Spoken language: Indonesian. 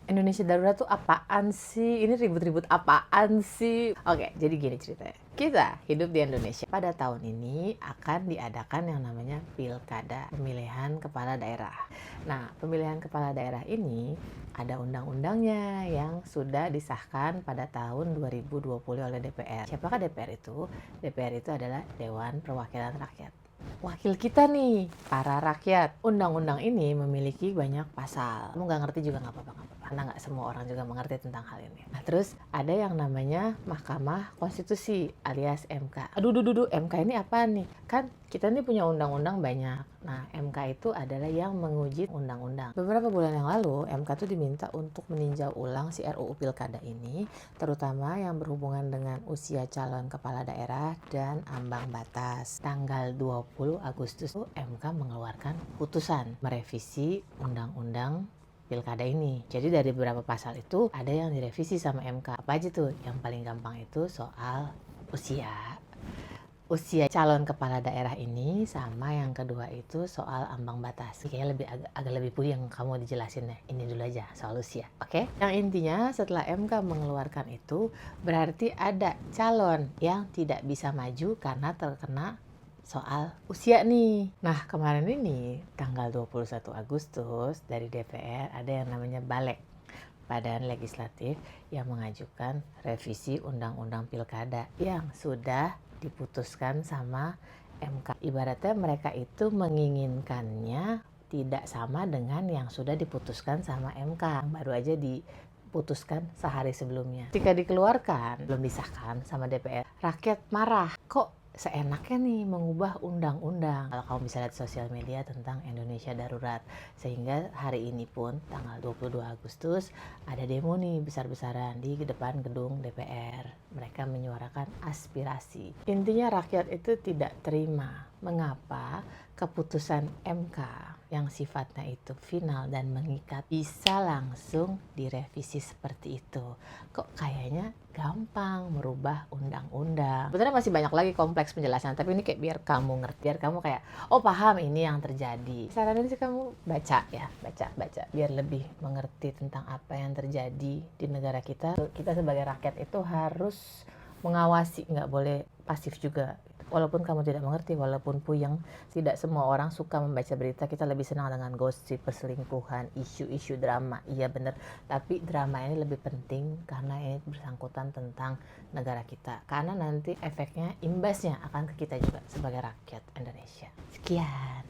Indonesia darurat tuh apaan sih? Ini ribut-ribut apaan sih? Oke, jadi gini ceritanya. Kita hidup di Indonesia. Pada tahun ini akan diadakan yang namanya Pilkada, pemilihan kepala daerah. Nah, pemilihan kepala daerah ini ada undang-undangnya yang sudah disahkan pada tahun 2020 oleh DPR. Siapakah DPR itu? DPR itu adalah Dewan Perwakilan Rakyat. Wakil kita nih, para rakyat. Undang-undang ini memiliki banyak pasal. Kamu nggak ngerti juga nggak apa-apa, karena nggak semua orang juga mengerti tentang hal ini. Nah, terus ada yang namanya Mahkamah Konstitusi alias MK. Aduh, MK ini apa nih? Kan kita nih punya undang-undang banyak. Nah, MK itu adalah yang menguji undang-undang. Beberapa bulan yang lalu, MK tuh diminta untuk meninjau ulang si RUU Pilkada ini, terutama yang berhubungan dengan usia calon kepala daerah dan ambang batas. Tanggal 20 Agustus MK mengeluarkan putusan merevisi undang-undang Pilkada ini. Jadi dari beberapa pasal itu ada yang direvisi sama MK. Apa aja tuh? Yang paling gampang itu soal usia calon kepala daerah ini, sama yang kedua itu soal ambang batas. Kayaknya agak lebih puyeng kamu dijelasin deh. Ini dulu aja soal usia, oke? Yang intinya setelah MK mengeluarkan itu berarti ada calon yang tidak bisa maju karena terkena soal usia nih. Nah, kemarin ini tanggal 21 Agustus dari DPR ada yang namanya Balek, Badan Legislatif, yang mengajukan revisi Undang-Undang Pilkada yang sudah diputuskan sama MK. Ibaratnya mereka itu menginginkannya tidak sama dengan yang sudah diputuskan sama MK. Baru aja diputuskan sehari sebelumnya. Ketika dikeluarkan, belum disahkan sama DPR, rakyat marah. Kok seenaknya nih mengubah undang-undang? Kalau kamu bisa lihat sosial media tentang Indonesia darurat. Sehingga hari ini pun tanggal 22 Agustus ada demo nih besar-besaran di depan gedung DPR. Mereka menyuarakan aspirasi. Intinya rakyat itu tidak terima mengapa keputusan MK yang sifatnya itu final dan mengikat bisa langsung direvisi seperti itu. Kok kayaknya gampang merubah undang-undang. Sebenarnya masih banyak lagi kompleks penjelasan, tapi ini kayak biar kamu ngerti, biar kamu kayak, oh paham ini yang terjadi. Saranin sih kamu baca ya, baca, biar lebih mengerti tentang apa yang terjadi di negara kita. Kita sebagai rakyat itu harus mengawasi, nggak boleh pasif juga. Walaupun kamu tidak mengerti, walaupun puyeng, tidak semua orang suka membaca berita. Kita lebih senang dengan gosip, perselingkuhan, isu-isu drama. Iya bener, tapi drama ini lebih penting karena ini bersangkutan tentang negara kita. Karena nanti efeknya, imbasnya akan ke kita juga sebagai rakyat Indonesia. Sekian.